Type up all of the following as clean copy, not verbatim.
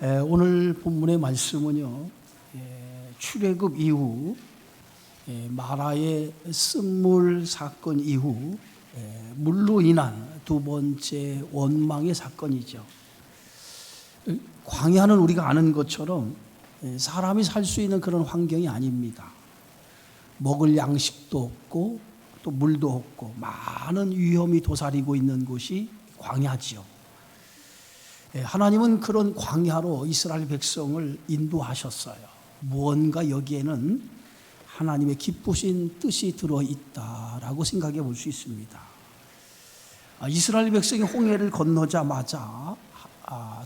오늘 본문의 말씀은요, 출애굽 이후 마라의 쓴물 사건 이후 물로 인한 두 번째 원망의 사건이죠. 광야는 우리가 아는 것처럼 사람이 살 수 있는 그런 환경이 아닙니다. 먹을 양식도 없고 또 물도 없고 많은 위험이 도사리고 있는 곳이 광야지요. 하나님은 그런 광야로 이스라엘 백성을 인도하셨어요. 무언가 여기에는 하나님의 기쁘신 뜻이 들어있다라고 생각해 볼 수 있습니다. 이스라엘 백성이 홍해를 건너자마자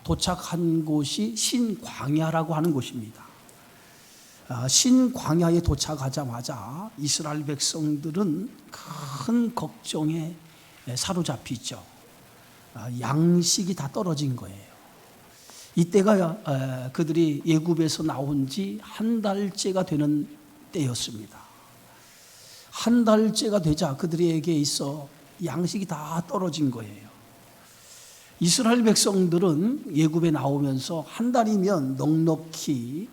도착한 곳이 신광야라고 하는 곳입니다. 신광야에 도착하자마자 이스라엘 백성들은 큰 걱정에 사로잡히죠. 양식이 다 떨어진 거예요. 이때가 그들이 애굽에서 나온 지 한 달째가 되는 때였습니다. 한 달째가 되자 그들에게 있어 양식이 다 떨어진 거예요. 이스라엘 백성들은 애굽에 나오면서 한 달이면 넉넉히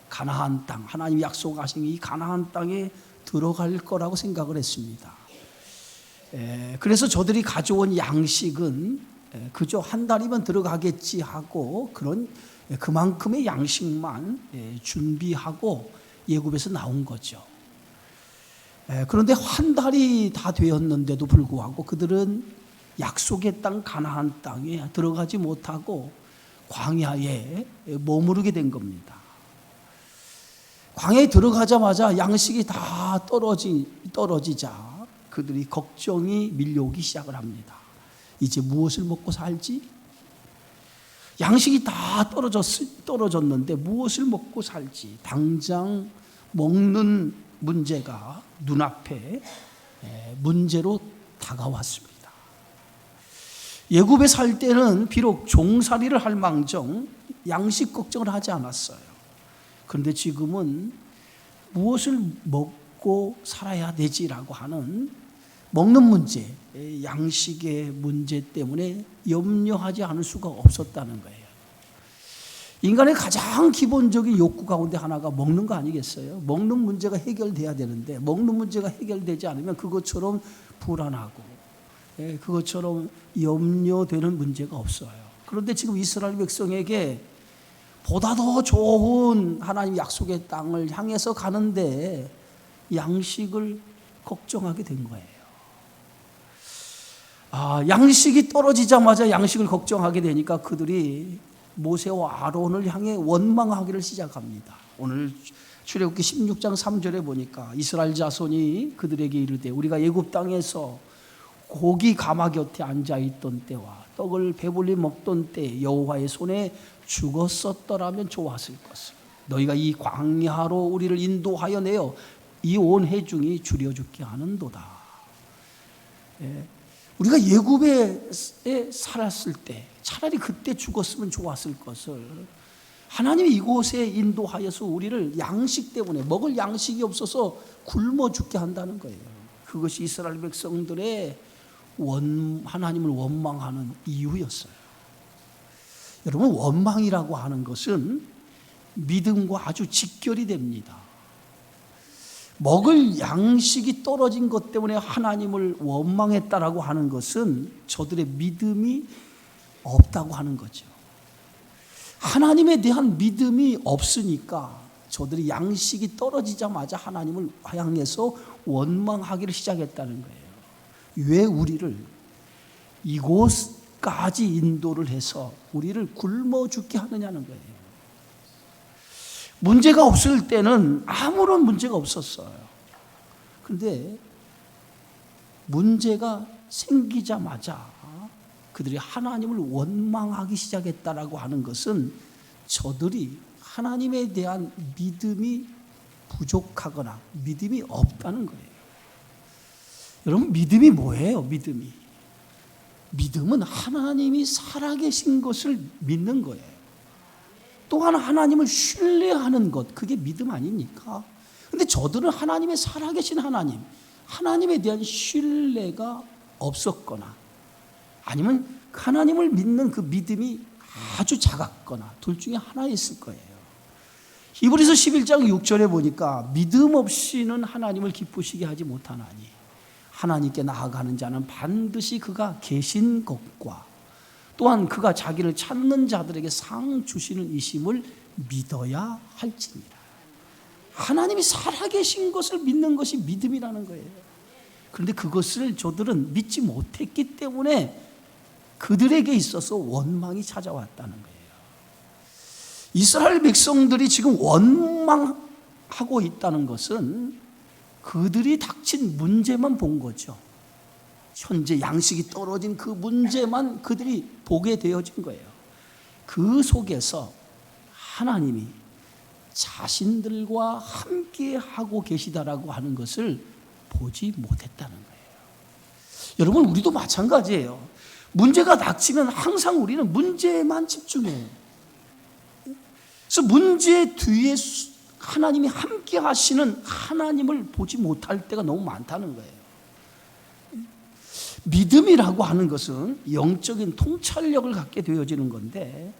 가나안 땅, 하나님이 약속하신 이 가나안 땅에 들어갈 거라고 생각을 했습니다. 그래서 저들이 가져온 양식은 그저 한 달이면 들어가겠지 하고 그만큼의 양식만 준비하고 애굽에서 나온 거죠. 그런데 한 달이 다 되었는데도 불구하고 그들은 약속의 땅 가나안 땅에 들어가지 못하고 광야에 머무르게 된 겁니다. 광야에 들어가자마자 양식이 다 떨어지자 그들이 걱정이 밀려오기 시작을 합니다. 이제 무엇을 먹고 살지? 양식이 다 떨어졌는데 무엇을 먹고 살지? 당장 먹는 문제가 눈앞에 문제로 다가왔습니다. 애굽에 살 때는 비록 종살이를 할 망정 양식 걱정을 하지 않았어요. 그런데 지금은 무엇을 먹고 살아야 되지라고 하는 먹는 문제, 양식의 문제 때문에 염려하지 않을 수가 없었다는 거예요. 인간의 가장 기본적인 욕구 가운데 하나가 먹는 거 아니겠어요? 먹는 문제가 해결돼야 되는데 먹는 문제가 해결되지 않으면 그것처럼 불안하고 그것처럼 염려되는 문제가 없어요. 그런데 지금 이스라엘 백성에게 보다 더 좋은 하나님 약속의 땅을 향해서 가는데 양식을 걱정하게 된 거예요. 양식이 떨어지자마자 양식을 걱정하게 되니까 그들이 모세와 아론을 향해 원망하기를 시작합니다. 오늘 출애굽기 16장 3절에 보니까 이스라엘 자손이 그들에게 이르되 우리가 애굽 땅에서 고기 가마 곁에 앉아있던 때와 떡을 배불리 먹던 때 여호와의 손에 죽었었더라면 좋았을 것을 너희가 이 광야로 우리를 인도하여 내어 이 온 회중이 줄여 죽게 하는도다. 우리가 애굽에 살았을 때 차라리 그때 죽었으면 좋았을 것을 하나님이 이곳에 인도하여서 우리를 양식 때문에 먹을 양식이 없어서 굶어 죽게 한다는 거예요. 그것이 이스라엘 백성들의 하나님을 원망하는 이유였어요. 여러분, 원망이라고 하는 것은 믿음과 아주 직결이 됩니다. 먹을 양식이 떨어진 것 때문에 하나님을 원망했다라고 하는 것은 저들의 믿음이 없다고 하는 거죠. 하나님에 대한 믿음이 없으니까 저들이 양식이 떨어지자마자 하나님을 향해서 원망하기를 시작했다는 거예요. 왜 우리를 이곳까지 인도를 해서 우리를 굶어 죽게 하느냐는 거예요. 문제가 없을 때는 아무런 문제가 없었어요. 그런데 문제가 생기자마자 그들이 하나님을 원망하기 시작했다라고 하는 것은 저들이 하나님에 대한 믿음이 부족하거나 믿음이 없다는 거예요. 여러분, 믿음이 뭐예요? 믿음은 하나님이 살아계신 것을 믿는 거예요. 또한 하나님을 신뢰하는 것, 그게 믿음 아닙니까? 그런데 저들은 하나님의 살아계신 하나님에 대한 신뢰가 없었거나 아니면 하나님을 믿는 그 믿음이 아주 작았거나 둘 중에 하나였을 거예요. 히브리서 11장 6절에 보니까 믿음 없이는 하나님을 기쁘시게 하지 못하나니 하나님께 나아가는 자는 반드시 그가 계신 것과 또한 그가 자기를 찾는 자들에게 상 주시는 이심을 믿어야 할지니라. 하나님이 살아계신 것을 믿는 것이 믿음이라는 거예요. 그런데 그것을 저들은 믿지 못했기 때문에 그들에게 있어서 원망이 찾아왔다는 거예요. 이스라엘 백성들이 지금 원망하고 있다는 것은 그들이 닥친 문제만 본 거죠. 현재 양식이 떨어진 그 문제만 그들이 보게 되어진 거예요. 그 속에서 하나님이 자신들과 함께 하고 계시다라고 하는 것을 보지 못했다는 거예요. 여러분, 우리도 마찬가지예요. 문제가 닥치면 항상 우리는 문제에만 집중해요. 그래서 문제 뒤에 하나님이 함께 하시는 하나님을 보지 못할 때가 너무 많다는 거예요. 믿음이라고 하는 것은 영적인 통찰력을 갖게 되어지는 건데,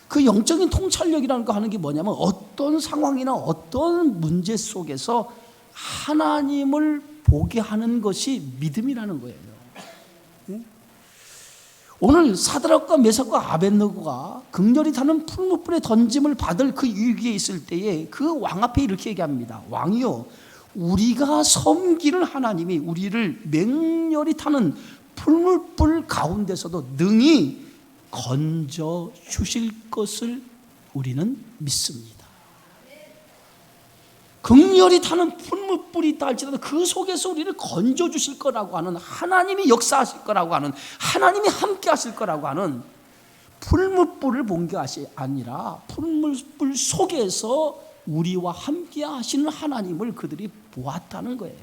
그 영적인 통찰력이라는 거 하는 게 뭐냐면 어떤 상황이나 어떤 문제 속에서 하나님을 보게 하는 것이 믿음이라는 거예요. 오늘 사드락과 메삭과 아벳느고가 극렬히 타는 풀무불에 던짐을 받을 그 위기에 있을 때에 그 왕 앞에 이렇게 얘기합니다. 왕이요, 우리가 섬기는 하나님이 우리를 맹렬히 타는 풀무불 가운데서도 능히 건져 주실 것을 우리는 믿습니다. 극렬히 타는 풀무불이 있다 할지라도 그 속에서 우리를 건져 주실 거라고 하는, 하나님이 역사하실 거라고 하는, 하나님이 함께 하실 거라고 하는, 풀무불을 본 게 아니라 풀무불 속에서 우리와 함께 하시는 하나님을 그들이 보았다는 거예요.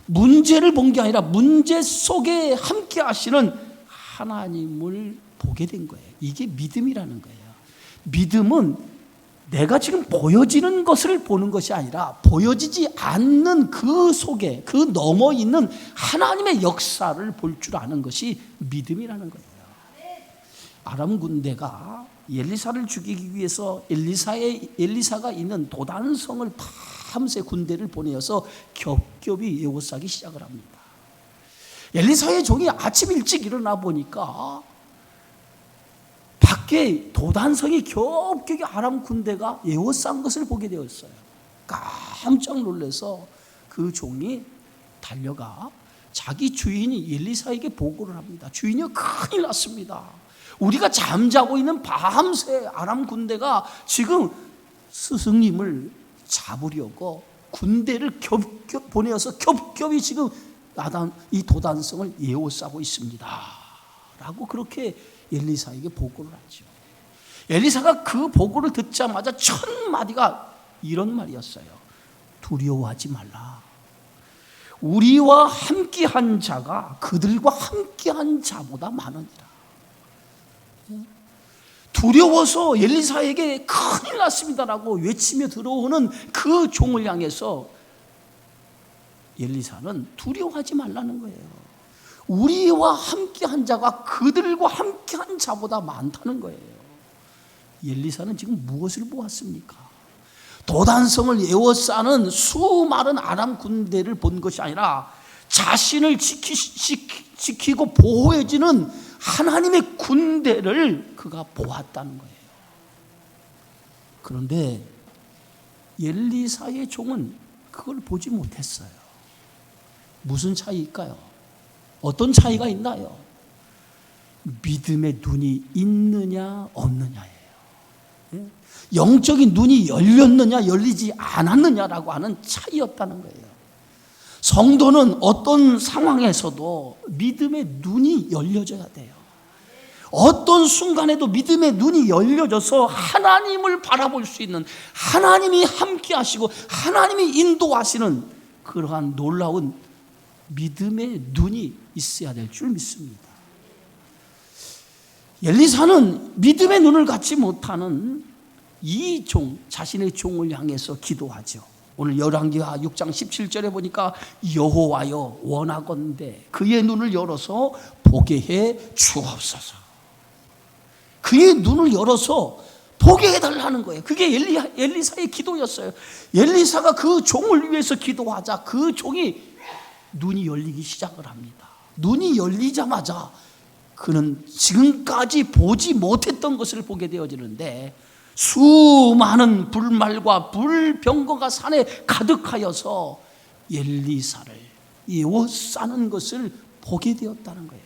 문제를 본 게 아니라 문제 속에 함께 하시는 하나님을 보게 된 거예요. 이게 믿음이라는 거예요. 믿음은 내가 지금 보여지는 것을 보는 것이 아니라 보여지지 않는 그 속에, 그 넘어 있는 하나님의 역사를 볼 줄 아는 것이 믿음이라는 거예요. 아람 군대가 엘리사를 죽이기 위해서 엘리사가 있는 도단성을 밤새 군대를 보내어서 겹겹이 에워싸기 시작을 합니다. 엘리사의 종이 아침 일찍 일어나 보니까 밖에 도단성이 겹겹이 아람 군대가 에워싼 것을 보게 되었어요. 깜짝 놀라서 그 종이 달려가 자기 주인이 엘리사에게 보고를 합니다. 주인이요, 큰일 났습니다. 우리가 잠자고 있는 밤새 아람 군대가 지금 스승님을 잡으려고 군대를 겹겹 보내어서 겹겹이 지금 이 도단성을 에워싸고 있습니다 라고 그렇게 엘리사에게 보고를 하죠. 엘리사가 그 보고를 듣자마자 첫 마디가 이런 말이었어요. 두려워하지 말라. 우리와 함께한 자가 그들과 함께한 자보다 많으니라. 두려워서 엘리사에게 큰일 났습니다라고 외치며 들어오는 그 종을 향해서 엘리사는 두려워하지 말라는 거예요. 우리와 함께한 자가 그들과 함께한 자보다 많다는 거예요. 엘리사는 지금 무엇을 보았습니까? 도단성을 에워싸는 수많은 아람 군대를 본 것이 아니라 자신을 지키고 보호해주는 하나님의 군대를 그가 보았다는 거예요. 그런데 엘리사의 종은 그걸 보지 못했어요. 무슨 차이일까요? 어떤 차이가 있나요? 믿음의 눈이 있느냐 없느냐예요. 영적인 눈이 열렸느냐 열리지 않았느냐라고 하는 차이였다는 거예요. 성도는 어떤 상황에서도 믿음의 눈이 열려져야 돼요. 어떤 순간에도 믿음의 눈이 열려져서 하나님을 바라볼 수 있는, 하나님이 함께 하시고 하나님이 인도하시는 그러한 놀라운 믿음의 눈이 있어야 될 줄 믿습니다. 엘리사는 믿음의 눈을 갖지 못하는 이 종, 자신의 종을 향해서 기도하죠. 오늘 열왕기하 6장 17절에 보니까 여호와여 원하건대 그의 눈을 열어서 보게 해 주옵소서. 그의 눈을 열어서 보게 해달라는 거예요. 그게 엘리사의 기도였어요. 엘리사가 그 종을 위해서 기도하자 그 종이 눈이 열리기 시작을 합니다. 눈이 열리자마자 그는 지금까지 보지 못했던 것을 보게 되어지는데, 수많은 불말과 불병거가 산에 가득하여서 엘리사를 에워싸는 것을 보게 되었다는 거예요.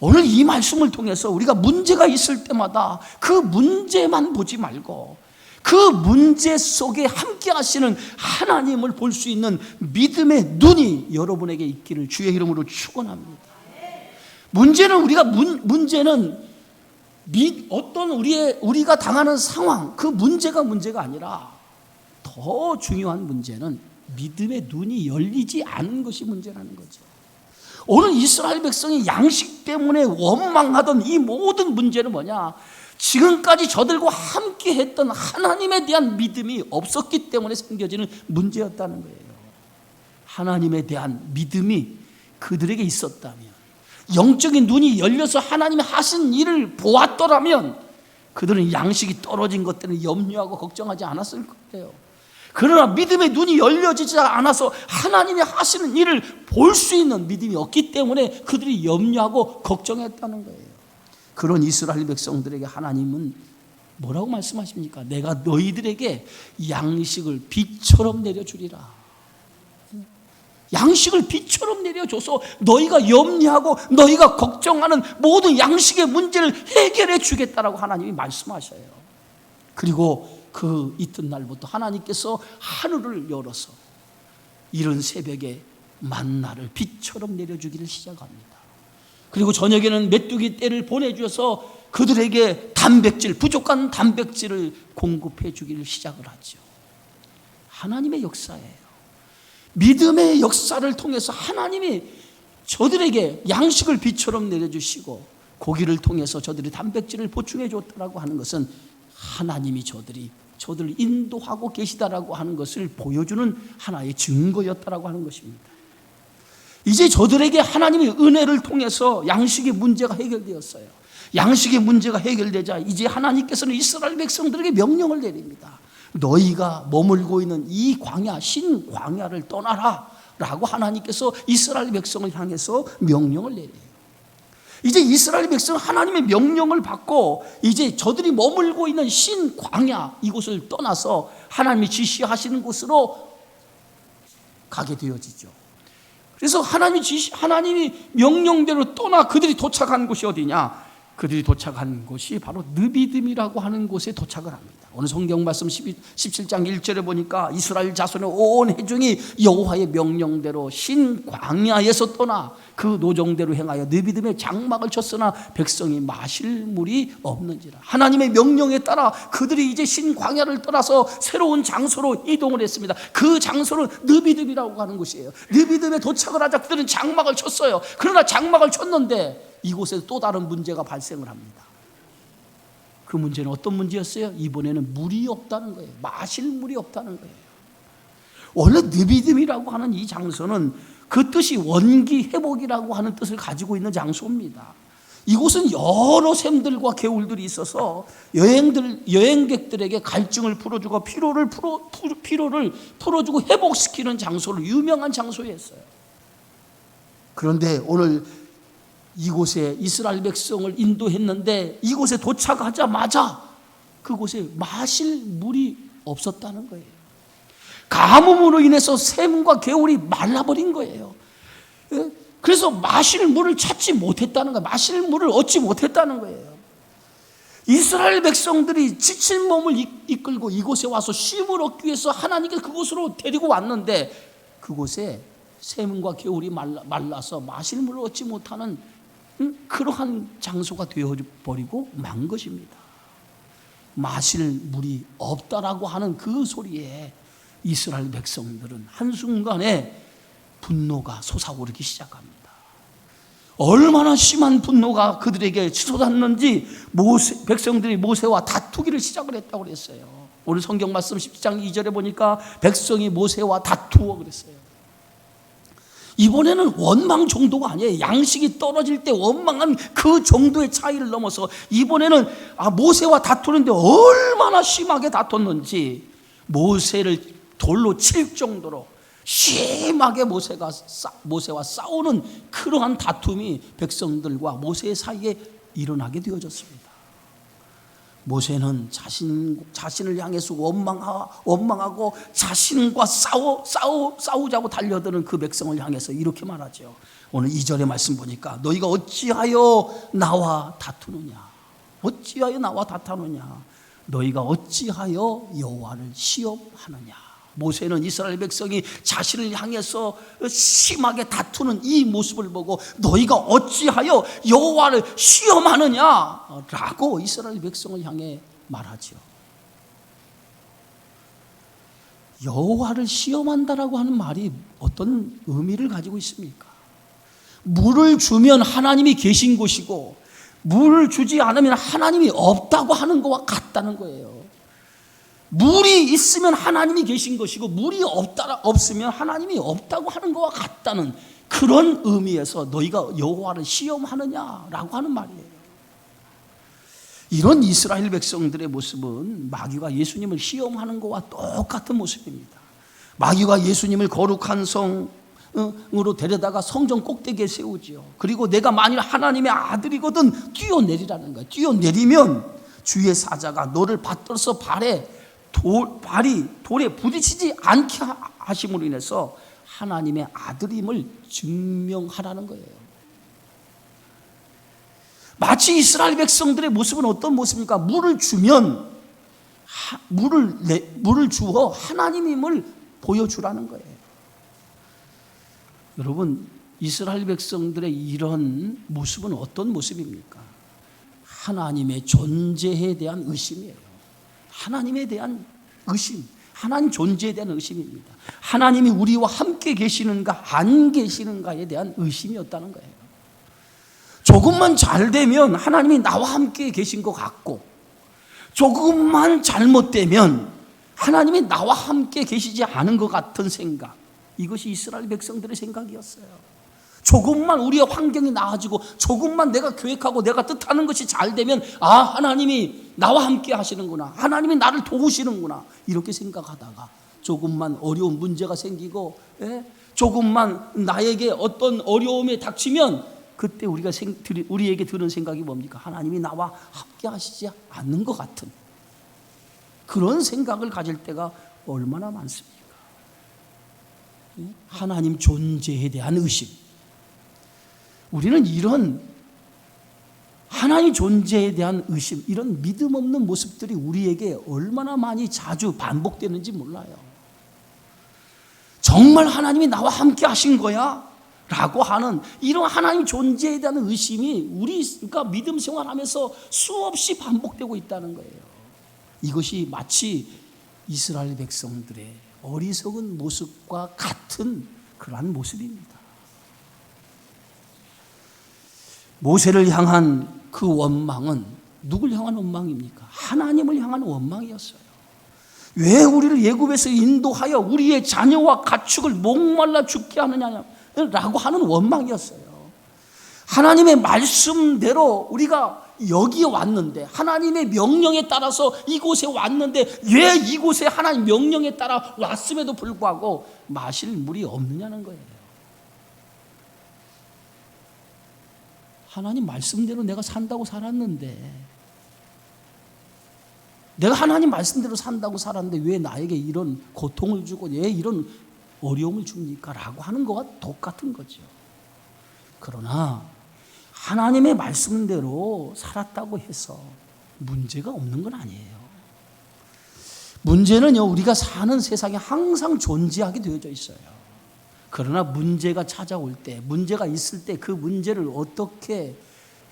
오늘 이 말씀을 통해서 우리가 문제가 있을 때마다 그 문제만 보지 말고 그 문제 속에 함께 하시는 하나님을 볼 수 있는 믿음의 눈이 여러분에게 있기를 주의 이름으로 축원합니다. 문제는 어떤 우리가 당하는 상황, 그 문제가 아니라 더 중요한 문제는 믿음의 눈이 열리지 않은 것이 문제라는 거죠. 오늘 이스라엘 백성이 양식 때문에 원망하던 이 모든 문제는 뭐냐? 지금까지 저들과 함께 했던 하나님에 대한 믿음이 없었기 때문에 생겨지는 문제였다는 거예요. 하나님에 대한 믿음이 그들에게 있었다면, 영적인 눈이 열려서 하나님이 하신 일을 보았더라면 그들은 양식이 떨어진 것 때문에 염려하고 걱정하지 않았을 거예요. 그러나 믿음의 눈이 열려지지 않아서 하나님이 하시는 일을 볼 수 있는 믿음이 없기 때문에 그들이 염려하고 걱정했다는 거예요. 그런 이스라엘 백성들에게 하나님은 뭐라고 말씀하십니까? 내가 너희들에게 양식을 비처럼 내려주리라. 양식을 비처럼 내려줘서 너희가 염려하고 너희가 걱정하는 모든 양식의 문제를 해결해 주겠다라고 하나님이 말씀하셔요. 그리고 그 이튿날부터 하나님께서 하늘을 열어서 이른 새벽에 만나를 비처럼 내려주기를 시작합니다. 그리고 저녁에는 메뚜기 떼를 보내주셔서 그들에게 부족한 단백질을 공급해 주기를 시작을 하죠. 하나님의 역사예요. 믿음의 역사를 통해서 하나님이 저들에게 양식을 비처럼 내려주시고 고기를 통해서 저들이 단백질을 보충해 줬다라고 하는 것은 하나님이 저들을 인도하고 계시다라고 하는 것을 보여주는 하나의 증거였다라고 하는 것입니다. 이제 저들에게 하나님의 은혜를 통해서 양식의 문제가 해결되었어요. 양식의 문제가 해결되자 이제 하나님께서는 이스라엘 백성들에게 명령을 내립니다. 너희가 머물고 있는 이 광야, 신광야를 떠나라 라고 하나님께서 이스라엘 백성을 향해서 명령을 내려요. 이제 이스라엘 백성은 하나님의 명령을 받고 이제 저들이 머물고 있는 신광야, 이곳을 떠나서 하나님이 지시하시는 곳으로 가게 되어지죠. 그래서 하나님이 명령대로 떠나 그들이 도착한 곳이 어디냐? 그들이 도착한 곳이 바로 느비딤이라고 하는 곳에 도착을 합니다. 오늘 성경 말씀 17장 1절에 보니까 이스라엘 자손의 온 회중이 여호와의 명령대로 신광야에서 떠나 그 노정대로 행하여 느비딤에 장막을 쳤으나 백성이 마실 물이 없는지라. 하나님의 명령에 따라 그들이 이제 신광야를 떠나서 새로운 장소로 이동을 했습니다. 그 장소는 느비딤이라고 하는 곳이에요. 느비딤에 도착을 하자 그들은 장막을 쳤어요. 그러나 장막을 쳤는데 이곳에 또 다른 문제가 발생을 합니다. 그 문제는 어떤 문제였어요? 이번에는 물이 없다는 거예요. 마실 물이 없다는 거예요. 원래 느비딤이라고 하는 이 장소는 그 뜻이 원기 회복이라고 하는 뜻을 가지고 있는 장소입니다. 이곳은 여러 샘들과 개울들이 있어서 여행객들에게 갈증을 풀어주고 피로를 풀어주고 회복시키는 장소로 유명한 장소였어요. 그런데 오늘 이곳에 이스라엘 백성을 인도했는데 이곳에 도착하자마자 그곳에 마실 물이 없었다는 거예요. 가뭄으로 인해서 샘과 개울이 말라버린 거예요. 그래서 마실 물을 찾지 못했다는 거예요. 마실 물을 얻지 못했다는 거예요. 이스라엘 백성들이 지친 몸을 이끌고 이곳에 와서 쉼을 얻기 위해서 하나님께서 그곳으로 데리고 왔는데 그곳에 샘과 개울이 말라서 마실 물을 얻지 못하는 그러한 장소가 되어버리고 만 것입니다. 마실 물이 없다라고 하는 그 소리에 이스라엘 백성들은 한순간에 분노가 솟아오르기 시작합니다. 얼마나 심한 분노가 그들에게 솟았는지 백성들이 모세와 다투기를 시작을 했다고 그랬어요. 오늘 성경 말씀 10장 2절에 보니까 백성이 모세와 다투어 그랬어요. 이번에는 원망 정도가 아니에요. 양식이 떨어질 때 원망한 그 정도의 차이를 넘어서 이번에는 모세와 다투는데 얼마나 심하게 다퉜는지 모세를 돌로 칠 정도로 심하게 모세와 싸우는 그러한 다툼이 백성들과 모세 사이에 일어나게 되어졌습니다. 모세는 자신을 향해서 원망하고 자신과 싸우자고 달려드는 그 백성을 향해서 이렇게 말하죠. 오늘 2절의 말씀 보니까 너희가 어찌하여 나와 다투느냐, 어찌하여 나와 다투느냐, 너희가 어찌하여 여호와를 시험하느냐. 모세는 이스라엘 백성이 자신을 향해서 심하게 다투는 이 모습을 보고 너희가 어찌하여 여호와를 시험하느냐라고 이스라엘 백성을 향해 말하죠. 여호와를 시험한다라고 하는 말이 어떤 의미를 가지고 있습니까? 물을 주면 하나님이 계신 곳이고 물을 주지 않으면 하나님이 없다고 하는 것과 같다는 거예요. 물이 있으면 하나님이 계신 것이고 물이 없으면 하나님이 없다고 하는 것과 같다는 그런 의미에서 너희가 여호와를 시험하느냐라고 하는 말이에요. 이런 이스라엘 백성들의 모습은 마귀가 예수님을 시험하는 것과 똑같은 모습입니다. 마귀가 예수님을 거룩한 성으로 데려다가 성전 꼭대기에 세우지요. 그리고 내가 만일 하나님의 아들이거든 뛰어내리라는 거예요. 뛰어내리면 주의 사자가 너를 받들어서 발이 돌에 부딪히지 않게 하심으로 인해서 하나님의 아들임을 증명하라는 거예요. 마치 이스라엘 백성들의 모습은 어떤 모습입니까? 물을 주면 물을 주어 하나님임을 보여주라는 거예요. 여러분, 이스라엘 백성들의 이런 모습은 어떤 모습입니까? 하나님의 존재에 대한 의심이에요. 하나님에 대한 의심, 하나님 존재에 대한 의심입니다. 하나님이 우리와 함께 계시는가 안 계시는가에 대한 의심이었다는 거예요. 조금만 잘 되면 하나님이 나와 함께 계신 것 같고 조금만 잘못되면 하나님이 나와 함께 계시지 않은 것 같은 생각, 이것이 이스라엘 백성들의 생각이었어요. 조금만 우리의 환경이 나아지고 조금만 내가 계획하고 내가 뜻하는 것이 잘 되면 하나님이 나와 함께 하시는구나, 하나님이 나를 도우시는구나, 이렇게 생각하다가 조금만 어려운 문제가 생기고 조금만 나에게 어떤 어려움에 닥치면 그때 우리에게 드는 생각이 뭡니까? 하나님이 나와 함께 하시지 않는 것 같은 그런 생각을 가질 때가 얼마나 많습니까? 하나님 존재에 대한 의심, 우리는 이런 하나님 존재에 대한 의심, 이런 믿음 없는 모습들이 우리에게 얼마나 많이 자주 반복되는지 몰라요. 정말 하나님이 나와 함께 하신 거야? 라고 하는 이런 하나님 존재에 대한 의심이 우리가 믿음 생활하면서 수없이 반복되고 있다는 거예요. 이것이 마치 이스라엘 백성들의 어리석은 모습과 같은 그러한 모습입니다. 모세를 향한 그 원망은 누굴 향한 원망입니까? 하나님을 향한 원망이었어요. 왜 우리를 애굽에서 인도하여 우리의 자녀와 가축을 목말라 죽게 하느냐라고 하는 원망이었어요. 하나님의 말씀대로 우리가 여기에 왔는데, 하나님의 명령에 따라서 이곳에 왔는데 왜 이곳에 하나님 명령에 따라 왔음에도 불구하고 마실 물이 없느냐는 거예요. 하나님 말씀대로 내가 산다고 살았는데, 내가 하나님 말씀대로 산다고 살았는데 왜 나에게 이런 고통을 주고 왜 이런 어려움을 줍니까? 라고 하는 것과 똑같은 거죠. 그러나 하나님의 말씀대로 살았다고 해서 문제가 없는 건 아니에요. 문제는요, 우리가 사는 세상에 항상 존재하게 되어져 있어요. 그러나 문제가 찾아올 때, 문제가 있을 때 그 문제를 어떻게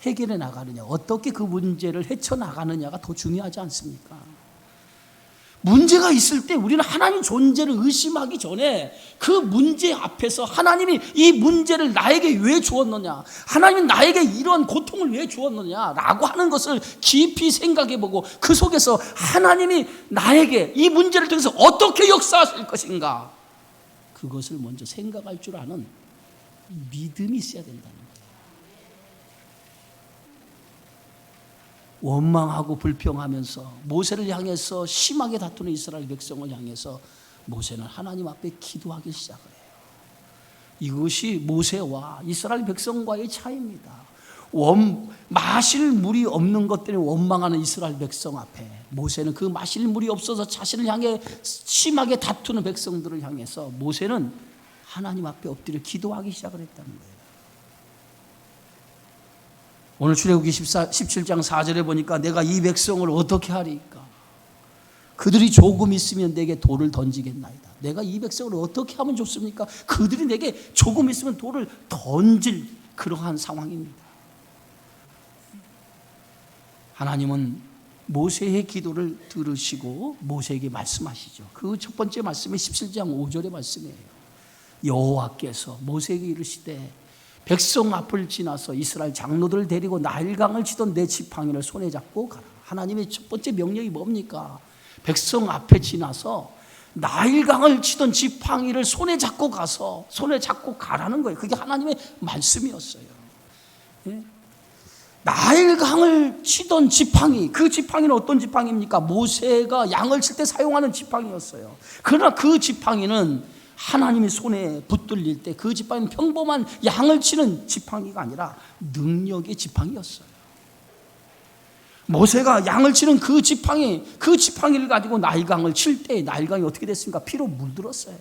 해결해 나가느냐, 어떻게 그 문제를 헤쳐나가느냐가 더 중요하지 않습니까? 문제가 있을 때 우리는 하나님 존재를 의심하기 전에 그 문제 앞에서 하나님이 이 문제를 나에게 왜 주었느냐, 하나님이 나에게 이런 고통을 왜 주었느냐 라고 하는 것을 깊이 생각해보고 그 속에서 하나님이 나에게 이 문제를 통해서 어떻게 역사하실 것인가, 그것을 먼저 생각할 줄 아는 믿음이 있어야 된다는 거예요. 원망하고 불평하면서 모세를 향해서 심하게 다투는 이스라엘 백성을 향해서 모세는 하나님 앞에 기도하기 시작을 해요. 이것이 모세와 이스라엘 백성과의 차이입니다. 마실 물이 없는 것 때문에 원망하는 이스라엘 백성 앞에 모세는 그 마실 물이 없어서 자신을 향해 심하게 다투는 백성들을 향해서 모세는 하나님 앞에 엎드려 기도하기 시작을 했다는 거예요. 오늘 출애굽기 17장 4절에 보니까 내가 이 백성을 어떻게 하리까? 그들이 조금 있으면 내게 돌을 던지겠나이다. 내가 이 백성을 어떻게 하면 좋습니까? 그들이 내게 조금 있으면 돌을 던질 그러한 상황입니다. 하나님은 모세의 기도를 들으시고 모세에게 말씀하시죠. 그 첫 번째 말씀이 17장 5절의 말씀이에요. 여호와께서 모세에게 이르시되 백성 앞을 지나서 이스라엘 장로들을 데리고 나일강을 치던 내 지팡이를 손에 잡고 가라. 하나님의 첫 번째 명령이 뭡니까? 백성 앞에 지나서 나일강을 치던 지팡이를 손에 잡고 가서 손에 잡고 가라는 거예요. 그게 하나님의 말씀이었어요. 예? 나일강을 치던 지팡이, 그 지팡이는 어떤 지팡이입니까? 모세가 양을 칠 때 사용하는 지팡이였어요. 그러나 그 지팡이는 하나님의 손에 붙들릴 때 그 지팡이는 평범한 양을 치는 지팡이가 아니라 능력의 지팡이였어요. 모세가 양을 치는 그 지팡이를 가지고 나일강을 칠 때 나일강이 어떻게 됐습니까? 피로 물들었어요.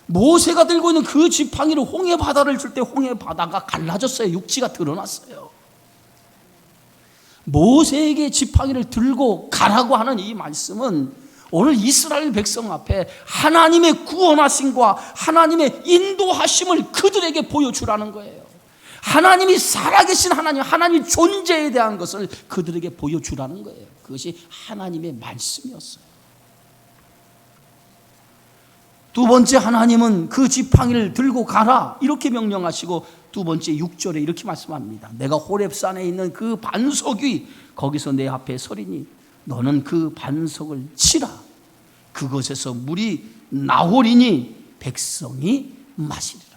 모세가 들고 있는 그 지팡이로 홍해 바다를 칠 때 홍해 바다가 갈라졌어요. 육지가 드러났어요. 모세에게 지팡이를 들고 가라고 하는 이 말씀은 오늘 이스라엘 백성 앞에 하나님의 구원하심과 하나님의 인도하심을 그들에게 보여주라는 거예요. 하나님이 살아계신 하나님의 존재에 대한 것을 그들에게 보여주라는 거예요. 그것이 하나님의 말씀이었어요. 두 번째, 하나님은 그 지팡이를 들고 가라 이렇게 명령하시고 두 번째 6절에 이렇게 말씀합니다. 내가 호렙산에 있는 그 반석 위 거기서 내 앞에 서리니 너는 그 반석을 치라. 그것에서 물이 나오리니 백성이 마시리라.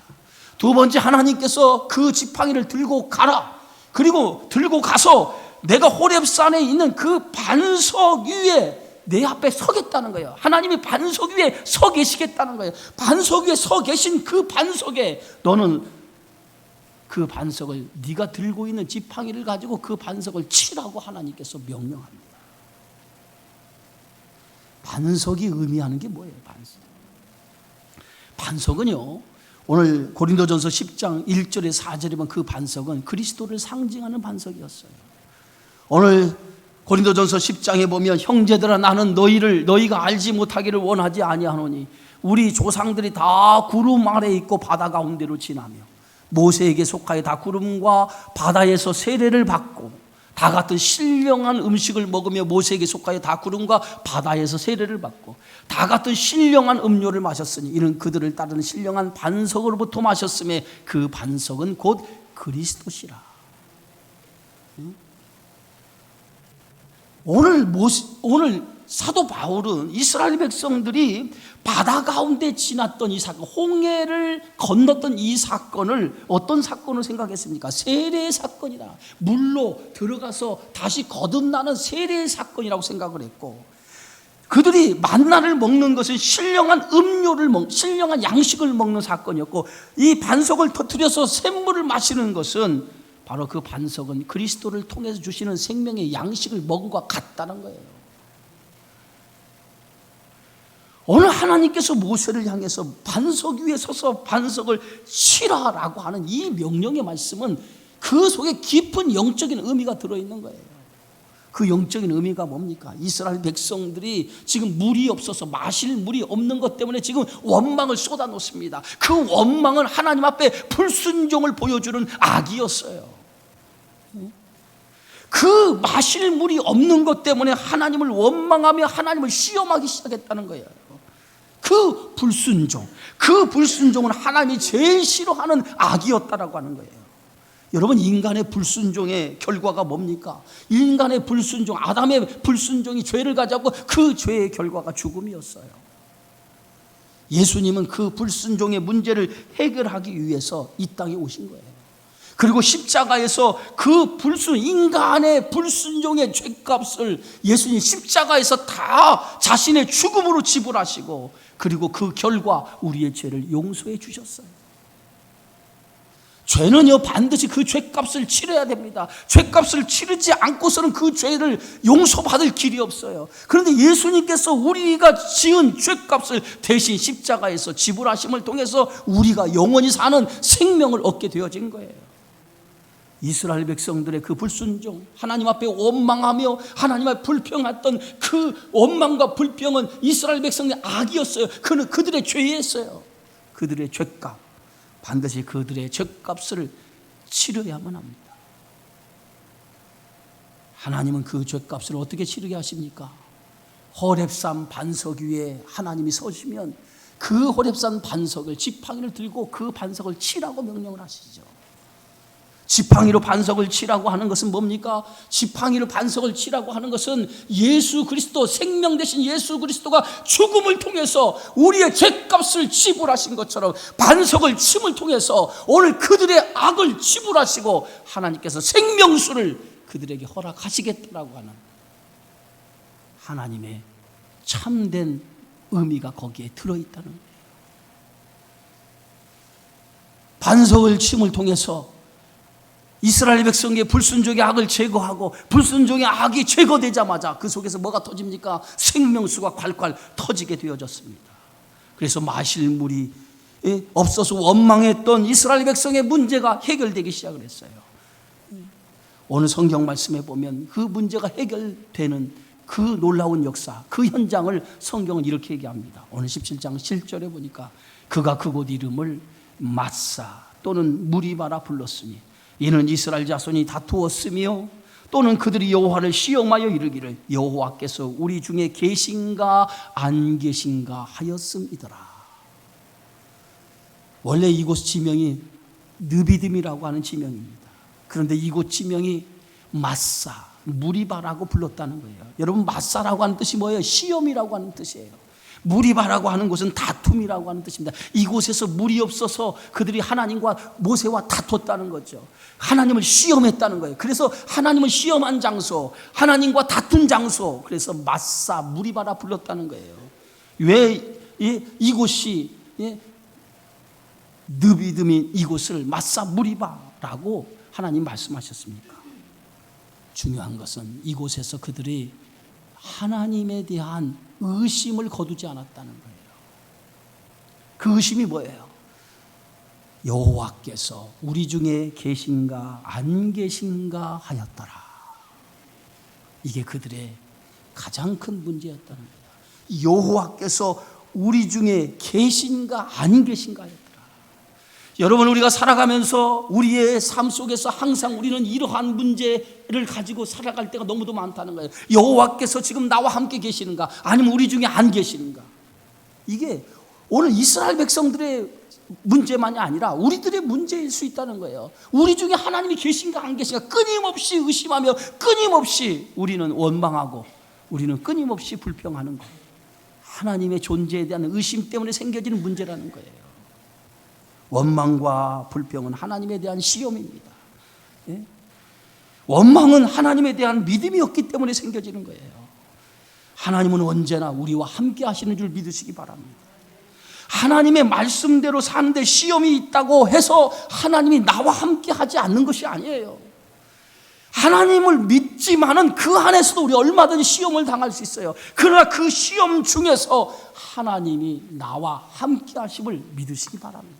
두 번째, 하나님께서 그 지팡이를 들고 가라. 그리고 들고 가서 내가 호렙산에 있는 그 반석 위에 내 앞에 서겠다는 거예요. 하나님이 반석 위에 서 계시겠다는 거예요. 반석 위에 서 계신 그 반석에 너는 그 반석을 네가 들고 있는 지팡이를 가지고 그 반석을 치라고 하나님께서 명령합니다. 반석이 의미하는 게 뭐예요? 반석은요, 오늘 고린도전서 10장 1절에 4절에 보면 그 반석은 그리스도를 상징하는 반석이었어요. 오늘 고린도전서 10장에 보면 형제들아 나는 너희가 알지 못하기를 원하지 아니하노니 우리 조상들이 다 구름 아래 있고 바다 가운데로 지나며 모세에게 속하여 다 구름과 바다에서 세례를 받고 다 같은 신령한 음식을 먹으며 모세에게 속하여 다 구름과 바다에서 세례를 받고 다 같은 신령한 음료를 마셨으니 이는 그들을 따르는 신령한 반석으로부터 마셨음에 그 반석은 곧 그리스도시라. 오늘 사도 바울은 이스라엘 백성들이 바다 가운데 지났던 이 사건, 홍해를 건넜던 이 사건을 어떤 사건으로 생각했습니까? 세례의 사건이다. 물로 들어가서 다시 거듭나는 세례의 사건이라고 생각을 했고, 그들이 만나를 먹는 것은 신령한 신령한 양식을 먹는 사건이었고, 이 반석을 터뜨려서 샘물을 마시는 것은 바로 그 반석은 그리스도를 통해서 주시는 생명의 양식을 먹은 것과 같다는 거예요. 오늘 하나님께서 모세를 향해서 반석 위에 서서 반석을 치라라고 하는 이 명령의 말씀은 그 속에 깊은 영적인 의미가 들어있는 거예요. 그 영적인 의미가 뭡니까? 이스라엘 백성들이 지금 물이 없어서 마실 물이 없는 것 때문에 지금 원망을 쏟아놓습니다. 그 원망은 하나님 앞에 불순종을 보여주는 악이었어요. 그 마실 물이 없는 것 때문에 하나님을 원망하며 하나님을 시험하기 시작했다는 거예요. 그 불순종은 하나님이 제일 싫어하는 악이었다라고 하는 거예요. 여러분, 인간의 불순종의 결과가 뭡니까? 인간의 불순종, 아담의 불순종이 죄를 가져왔고 그 죄의 결과가 죽음이었어요. 예수님은 그 불순종의 문제를 해결하기 위해서 이 땅에 오신 거예요. 그리고 십자가에서 그 인간의 불순종의 죄값을 예수님 십자가에서 다 자신의 죽음으로 지불하시고, 그리고 그 결과 우리의 죄를 용서해 주셨어요. 죄는요, 반드시 그 죄값을 치러야 됩니다. 죄값을 치르지 않고서는 그 죄를 용서받을 길이 없어요. 그런데 예수님께서 우리가 지은 죄값을 대신 십자가에서 지불하심을 통해서 우리가 영원히 사는 생명을 얻게 되어진 거예요. 이스라엘 백성들의 그 불순종, 하나님 앞에 원망하며 하나님 앞에 불평했던 그 원망과 불평은 이스라엘 백성의 악이었어요. 그들의 죄였어요. 그들의 죄값, 반드시 그들의 죄값을 치러야만 합니다. 하나님은 그 죄값을 어떻게 치르게 하십니까? 호렙산 반석 위에 하나님이 서시면 그 호렙산 반석을, 지팡이를 들고 그 반석을 치라고 명령을 하시죠. 지팡이로 반석을 치라고 하는 것은 뭡니까? 지팡이로 반석을 치라고 하는 것은 예수 그리스도, 생명 되신 예수 그리스도가 죽음을 통해서 우리의 죄값을 지불하신 것처럼 반석을 침을 통해서 오늘 그들의 악을 지불하시고 하나님께서 생명수를 그들에게 허락하시겠다라고 하는 하나님의 참된 의미가 거기에 들어있다는 거예요. 반석을 침을 통해서 이스라엘 백성의 불순종의 악을 제거하고, 불순종의 악이 제거되자마자 그 속에서 뭐가 터집니까? 생명수가 콸콸 터지게 되어졌습니다. 그래서 마실 물이 없어서 원망했던 이스라엘 백성의 문제가 해결되기 시작을 했어요. 오늘 성경 말씀에 보면 그 문제가 해결되는 그 놀라운 역사, 그 현장을 성경은 이렇게 얘기합니다. 오늘 17장 7절에 보니까 그가 그곳 이름을 마사 또는 무리바라 불렀으니 이는 이스라엘 자손이 다투었으며 또는 그들이 여호와를 시험하여 이르기를 여호와께서 우리 중에 계신가 안 계신가 하였음이더라. 원래 이곳 지명이 느비딤이라고 하는 지명입니다. 그런데 이곳 지명이 마사, 무리바라고 불렀다는 거예요. 여러분, 마사라고 하는 뜻이 뭐예요? 시험이라고 하는 뜻이에요. 무리바라고 하는 곳은 다툼이라고 하는 뜻입니다. 이곳에서 물이 없어서 그들이 하나님과 모세와 다퉜다는 거죠. 하나님을 시험했다는 거예요. 그래서 하나님을 시험한 장소, 하나님과 다툰 장소, 그래서 마사, 무리바라 불렀다는 거예요. 왜 이곳이 느비딤인 이곳을 마사, 무리바라고 하나님 말씀하셨습니까? 중요한 것은 이곳에서 그들이 하나님에 대한 의심을 거두지 않았다는 거예요. 그 의심이 뭐예요? 여호와께서 우리 중에 계신가 안 계신가 하였더라. 이게 그들의 가장 큰 문제였다는 거예요. 여호와께서 우리 중에 계신가 안 계신가 하였더라. 여러분, 우리가 살아가면서 우리의 삶 속에서 항상 우리는 이러한 문제를 가지고 살아갈 때가 너무도 많다는 거예요. 여호와께서 지금 나와 함께 계시는가, 아니면 우리 중에 안 계시는가. 이게 오늘 이스라엘 백성들의 문제만이 아니라 우리들의 문제일 수 있다는 거예요. 우리 중에 하나님이 계신가 안 계신가 끊임없이 의심하며 끊임없이 우리는 원망하고 우리는 끊임없이 불평하는 거예요. 하나님의 존재에 대한 의심 때문에 생겨지는 문제라는 거예요. 원망과 불평은 하나님에 대한 시험입니다. 원망은 하나님에 대한 믿음이 없기 때문에 생겨지는 거예요. 하나님은 언제나 우리와 함께 하시는 줄 믿으시기 바랍니다. 하나님의 말씀대로 사는데 시험이 있다고 해서 하나님이 나와 함께 하지 않는 것이 아니에요. 하나님을 믿지만은 그 안에서도 우리 얼마든지 시험을 당할 수 있어요. 그러나 그 시험 중에서 하나님이 나와 함께 하심을 믿으시기 바랍니다.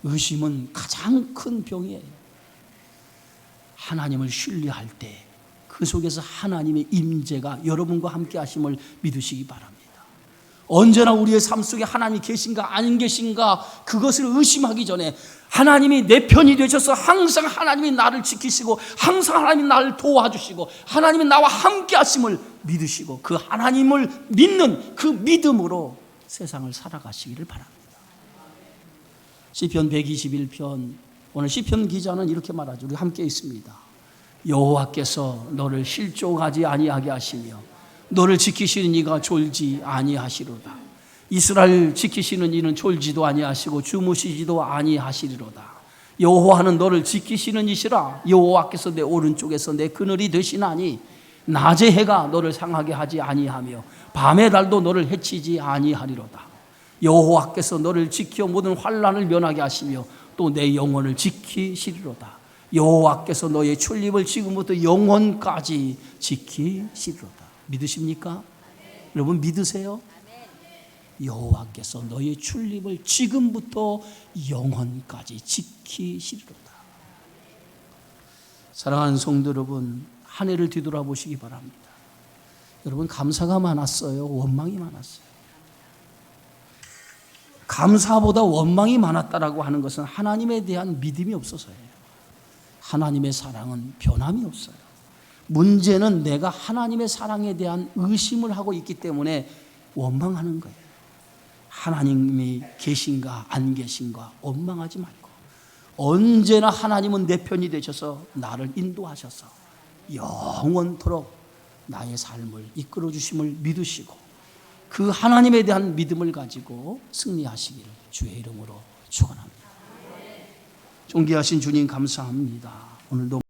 의심은 가장 큰 병이에요. 하나님을 신뢰할 때 그 속에서 하나님의 임재가 여러분과 함께 하심을 믿으시기 바랍니다. 언제나 우리의 삶 속에 하나님이 계신가 안 계신가 그것을 의심하기 전에 하나님이 내 편이 되셔서 항상 하나님이 나를 지키시고 항상 하나님이 나를 도와주시고 하나님이 나와 함께 하심을 믿으시고 그 하나님을 믿는 그 믿음으로 세상을 살아가시기를 바랍니다. 시편 121편, 오늘 시편 기자는 이렇게 말하죠. 우리 함께 있습니다. 여호와께서 너를 실족하지 아니하게 하시며 너를 지키시는 이가 졸지 아니하시로다. 이스라엘 지키시는 이는 졸지도 아니하시고 주무시지도 아니하시리로다. 여호와는 너를 지키시는 이시라. 여호와께서 내 오른쪽에서 내 그늘이 되시나니 낮의 해가 너를 상하게 하지 아니하며 밤의 달도 너를 해치지 아니하리로다. 여호와께서 너를 지켜 모든 환난을 면하게 하시며 또 내 영혼을 지키시리로다. 여호와께서 너의 출입을 지금부터 영원까지 지키시리로다. 믿으십니까? 여러분 믿으세요? 여호와께서 너의 출입을 지금부터 영원까지 지키시리로다. 사랑하는 성도 여러분, 한 해를 뒤돌아보시기 바랍니다. 여러분 감사가 많았어요? 원망이 많았어요? 감사보다 원망이 많았다라고 하는 것은 하나님에 대한 믿음이 없어서예요. 하나님의 사랑은 변함이 없어요. 문제는 내가 하나님의 사랑에 대한 의심을 하고 있기 때문에 원망하는 거예요. 하나님이 계신가 안 계신가 원망하지 말고 언제나 하나님은 내 편이 되셔서 나를 인도하셔서 영원토록 나의 삶을 이끌어 주심을 믿으시고 그 하나님에 대한 믿음을 가지고 승리하시기를 주의 이름으로 축원합니다. 존귀하신 주님 감사합니다. 오늘도